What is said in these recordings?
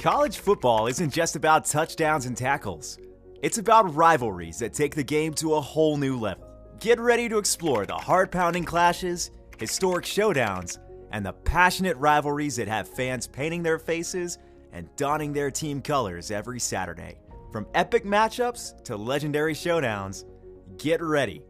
College football isn't just about touchdowns and tackles. It's about rivalries that take the game to a whole new level. Get ready to explore the heart-pounding clashes, historic showdowns, and the passionate rivalries that have fans painting their faces and donning their team colors every Saturday. From epic matchups to legendary showdowns, get ready,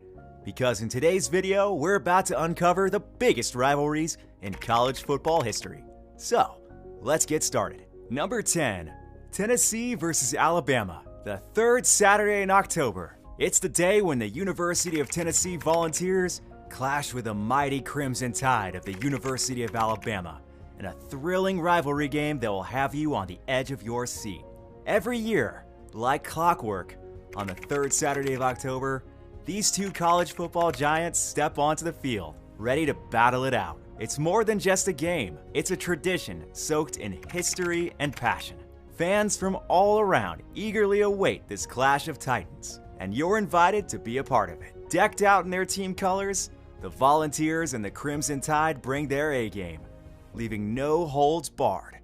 because in today's video, we're about to uncover the biggest rivalries in college football history. So, let's get started. Number 10, Tennessee versus Alabama, the third Saturday in October. It's the day when the University of Tennessee Volunteers clash with the mighty Crimson Tide of the University of Alabama in a thrilling rivalry game that will have you on the edge of your seat. Every year, like clockwork, on the third Saturday of October, these two college football giants step onto the field, ready to battle it out. It's more than just a game, it's a tradition soaked in history and passion. Fans from all around eagerly await this clash of titans, and you're invited to be a part of it. Decked out in their team colors, the Volunteers and the Crimson Tide bring their A-game, leaving no holds barred.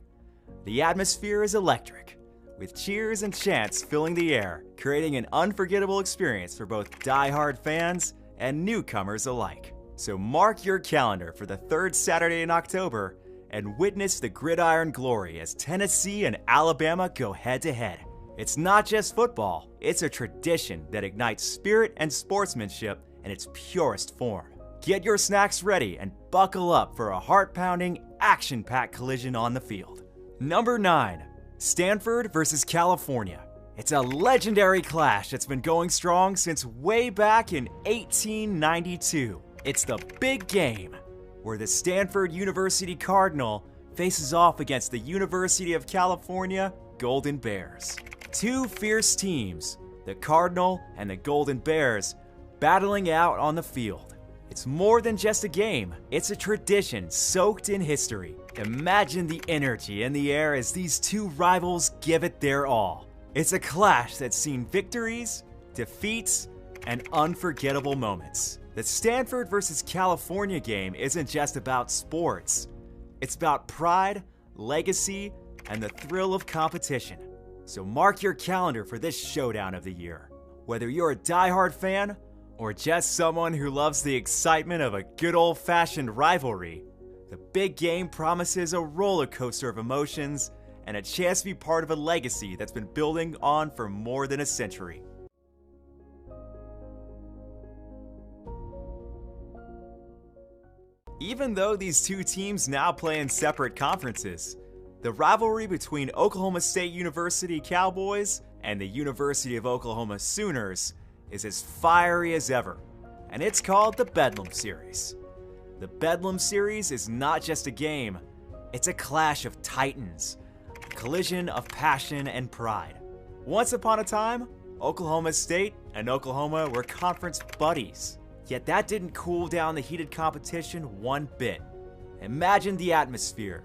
The atmosphere is electric, with cheers and chants filling the air, creating an unforgettable experience for both die-hard fans and newcomers alike. So mark your calendar for the third Saturday in October and witness the gridiron glory as Tennessee and Alabama go head-to-head. It's not just football, it's a tradition that ignites spirit and sportsmanship in its purest form. Get your snacks ready and buckle up for a heart-pounding, action-packed collision on the field. Number 9, Stanford versus California. It's a legendary clash that's been going strong since way back in 1892. It's the big game, where the Stanford University Cardinal faces off against the University of California Golden Bears. Two fierce teams, the Cardinal and the Golden Bears, battling out on the field. It's more than just a game, it's a tradition soaked in history. Imagine the energy in the air as these two rivals give it their all. It's a clash that's seen victories, defeats, and unforgettable moments. The Stanford versus California game isn't just about sports. It's about pride, legacy, and the thrill of competition. So mark your calendar for this showdown of the year. Whether you're a die-hard fan or just someone who loves the excitement of a good old-fashioned rivalry, the big game promises a roller coaster of emotions and a chance to be part of a legacy that's been building on for more than a century. Even though these two teams now play in separate conferences, the rivalry between Oklahoma State University Cowboys and the University of Oklahoma Sooners is as fiery as ever, and it's called the Bedlam Series. The Bedlam Series is not just a game, it's a clash of titans, a collision of passion and pride. Once upon a time, Oklahoma State and Oklahoma were conference buddies. Yet that didn't cool down the heated competition one bit. Imagine the atmosphere,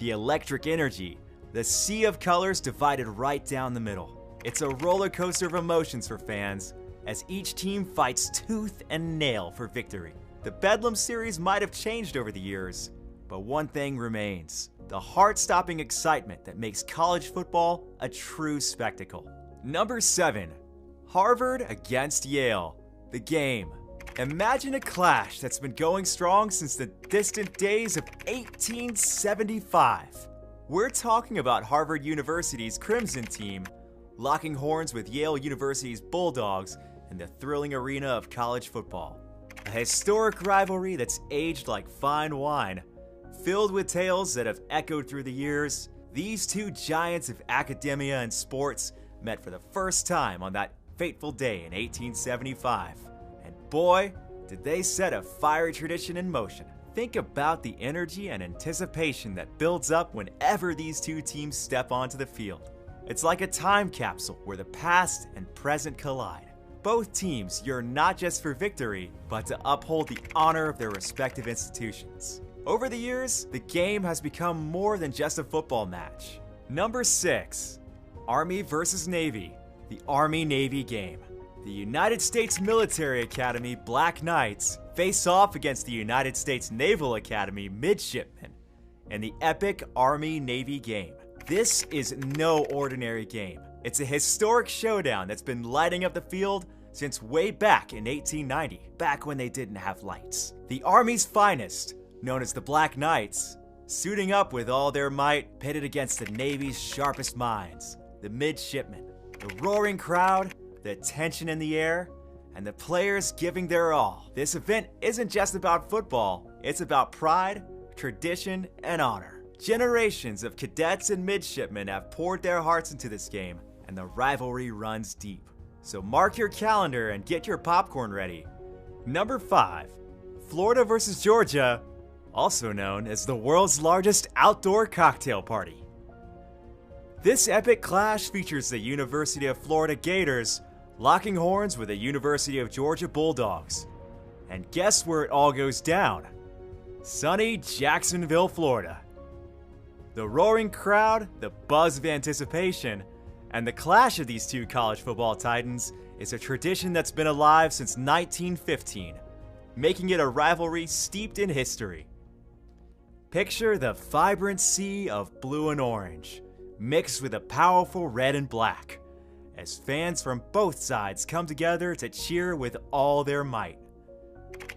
the electric energy, the sea of colors divided right down the middle. It's a roller coaster of emotions for fans as each team fights tooth and nail for victory. The Bedlam Series might have changed over the years, but one thing remains: the heart-stopping excitement that makes college football a true spectacle. Number 7, Harvard against Yale, the game. Imagine a clash that's been going strong since the distant days of 1875. We're talking about Harvard University's Crimson team locking horns with Yale University's Bulldogs in the thrilling arena of college football. A historic rivalry that's aged like fine wine. Filled with tales that have echoed through the years, these two giants of academia and sports met for the first time on that fateful day in 1875. And boy, did they set a fiery tradition in motion. Think about the energy and anticipation that builds up whenever these two teams step onto the field. It's like a time capsule where the past and present collide. Both teams yearn not just for victory, but to uphold the honor of their respective institutions. Over the years, the game has become more than just a football match. Number 6, Army versus Navy, the Army-Navy game. The United States Military Academy Black Knights face off against the United States Naval Academy Midshipmen in the epic Army-Navy game. This is no ordinary game. It's a historic showdown that's been lighting up the field since way back in 1890, back when they didn't have lights. The Army's finest, known as the Black Knights, suiting up with all their might, pitted against the Navy's sharpest minds, the midshipmen. The roaring crowd, the tension in the air, and the players giving their all. This event isn't just about football, it's about pride, tradition, and honor. Generations of cadets and midshipmen have poured their hearts into this game, and the rivalry runs deep. So mark your calendar and get your popcorn ready. Number 5, Florida versus Georgia, also known as the world's largest outdoor cocktail party. This epic clash features the University of Florida Gators locking horns with the University of Georgia Bulldogs. And guess where it all goes down? Sunny Jacksonville, Florida. The roaring crowd, the buzz of anticipation, and the clash of these two college football titans is a tradition that's been alive since 1915, making it a rivalry steeped in history. Picture the vibrant sea of blue and orange, mixed with a powerful red and black, as fans from both sides come together to cheer with all their might.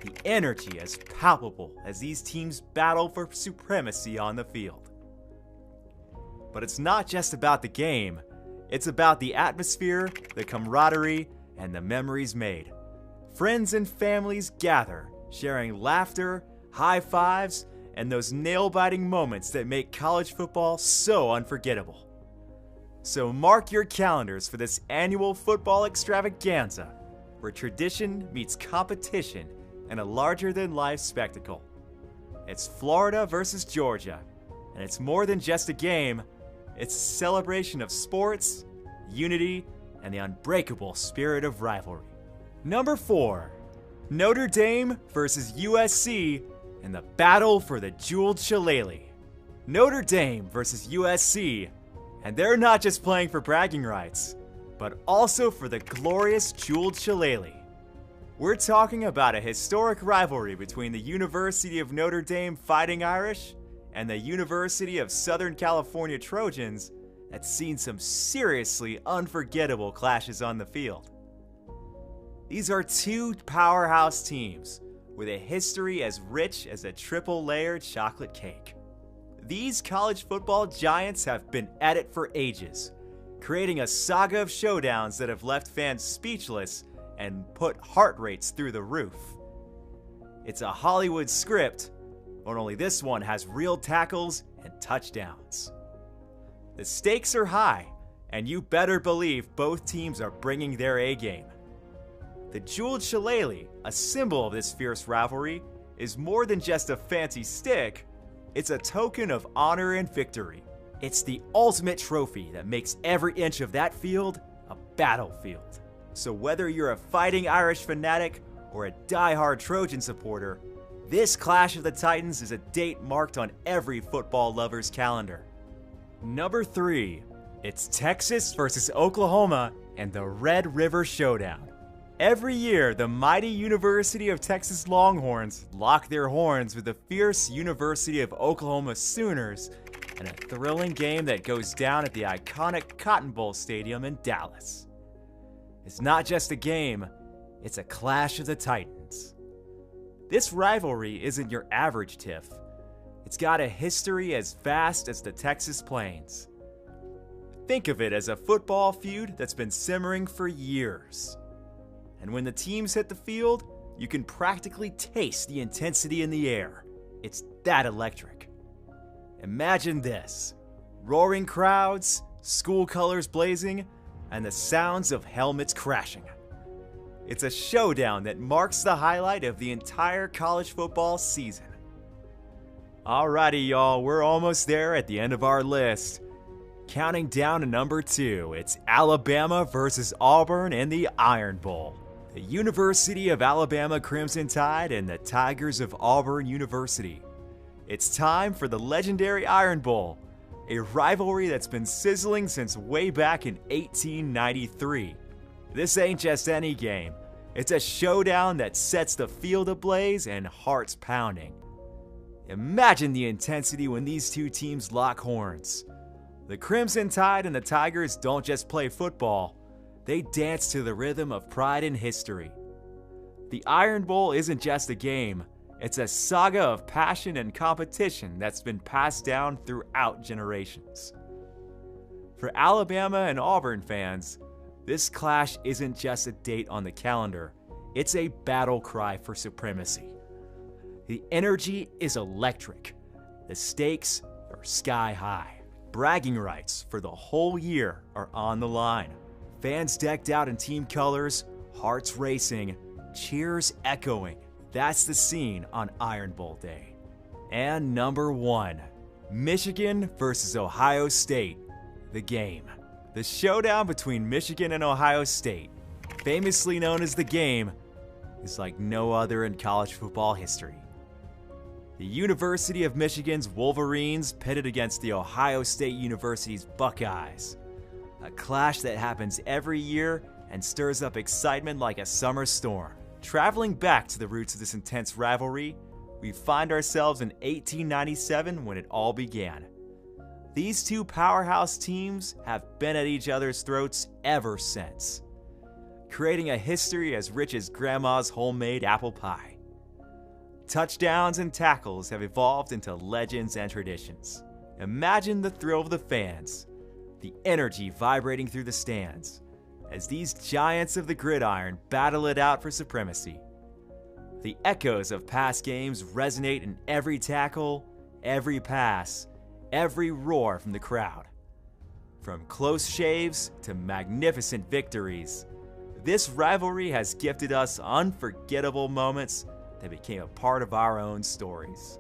The energy is palpable as these teams battle for supremacy on the field. But it's not just about the game, it's about the atmosphere, the camaraderie, and the memories made. Friends and families gather, sharing laughter, high fives, and those nail-biting moments that make college football so unforgettable. So mark your calendars for this annual football extravaganza, where tradition meets competition in a larger-than-life spectacle. It's Florida versus Georgia, and it's more than just a game, it's a celebration of sports, unity, and the unbreakable spirit of rivalry. Number 4, Notre Dame versus USC in the battle for the jeweled shillelagh. Notre Dame versus USC, and they're not just playing for bragging rights, but also for the glorious jeweled shillelagh. We're talking about a historic rivalry between the University of Notre Dame Fighting Irish and the University of Southern California Trojans that's seen some seriously unforgettable clashes on the field. These are two powerhouse teams with a history as rich as a triple-layered chocolate cake. These college football giants have been at it for ages, creating a saga of showdowns that have left fans speechless and put heart rates through the roof. It's a Hollywood script, but only this one has real tackles and touchdowns. The stakes are high, and you better believe both teams are bringing their A-game. The jeweled shillelagh, a symbol of this fierce rivalry, is more than just a fancy stick, it's a token of honor and victory. It's the ultimate trophy that makes every inch of that field a battlefield. So whether you're a Fighting Irish fanatic or a die-hard Trojan supporter, this Clash of the Titans is a date marked on every football lover's calendar. Number 3, it's Texas versus Oklahoma and the Red River Showdown. Every year, the mighty University of Texas Longhorns lock their horns with the fierce University of Oklahoma Sooners in a thrilling game that goes down at the iconic Cotton Bowl Stadium in Dallas. It's not just a game, it's a clash of the Titans. This rivalry isn't your average tiff. It's got a history as vast as the Texas Plains. Think of it as a football feud that's been simmering for years. And when the teams hit the field, you can practically taste the intensity in the air. It's that electric. Imagine this: roaring crowds, school colors blazing, and the sounds of helmets crashing. It's a showdown that marks the highlight of the entire college football season. Alrighty, y'all, we're almost there at the end of our list. Counting down to number 2, it's Alabama versus Auburn in the Iron Bowl. The University of Alabama Crimson Tide and the Tigers of Auburn University. It's time for the legendary Iron Bowl, a rivalry that's been sizzling since way back in 1893. This ain't just any game. It's a showdown that sets the field ablaze and hearts pounding. Imagine the intensity when these two teams lock horns. The Crimson Tide and the Tigers don't just play football, they dance to the rhythm of pride and history. The Iron Bowl isn't just a game, it's a saga of passion and competition that's been passed down throughout generations. For Alabama and Auburn fans, this clash isn't just a date on the calendar, it's a battle cry for supremacy. The energy is electric, the stakes are sky high. Bragging rights for the whole year are on the line. Fans decked out in team colors, hearts racing, cheers echoing. That's the scene on Iron Bowl Day. And number 1, Michigan versus Ohio State, the game. The showdown between Michigan and Ohio State, famously known as the game, is like no other in college football history. The University of Michigan's Wolverines pitted against the Ohio State University's Buckeyes. A clash that happens every year and stirs up excitement like a summer storm. Traveling back to the roots of this intense rivalry, we find ourselves in 1897 when it all began. These two powerhouse teams have been at each other's throats ever since, creating a history as rich as Grandma's homemade apple pie. Touchdowns and tackles have evolved into legends and traditions. Imagine the thrill of the fans, the energy vibrating through the stands, as these giants of the gridiron battle it out for supremacy. The echoes of past games resonate in every tackle, every pass, every roar from the crowd. From close shaves to magnificent victories, this rivalry has gifted us unforgettable moments that became a part of our own stories.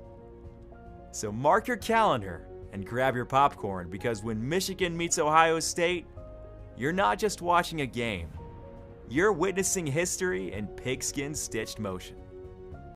So mark your calendar and grab your popcorn, because when Michigan meets Ohio State, you're not just watching a game, you're witnessing history in pigskin stitched motion.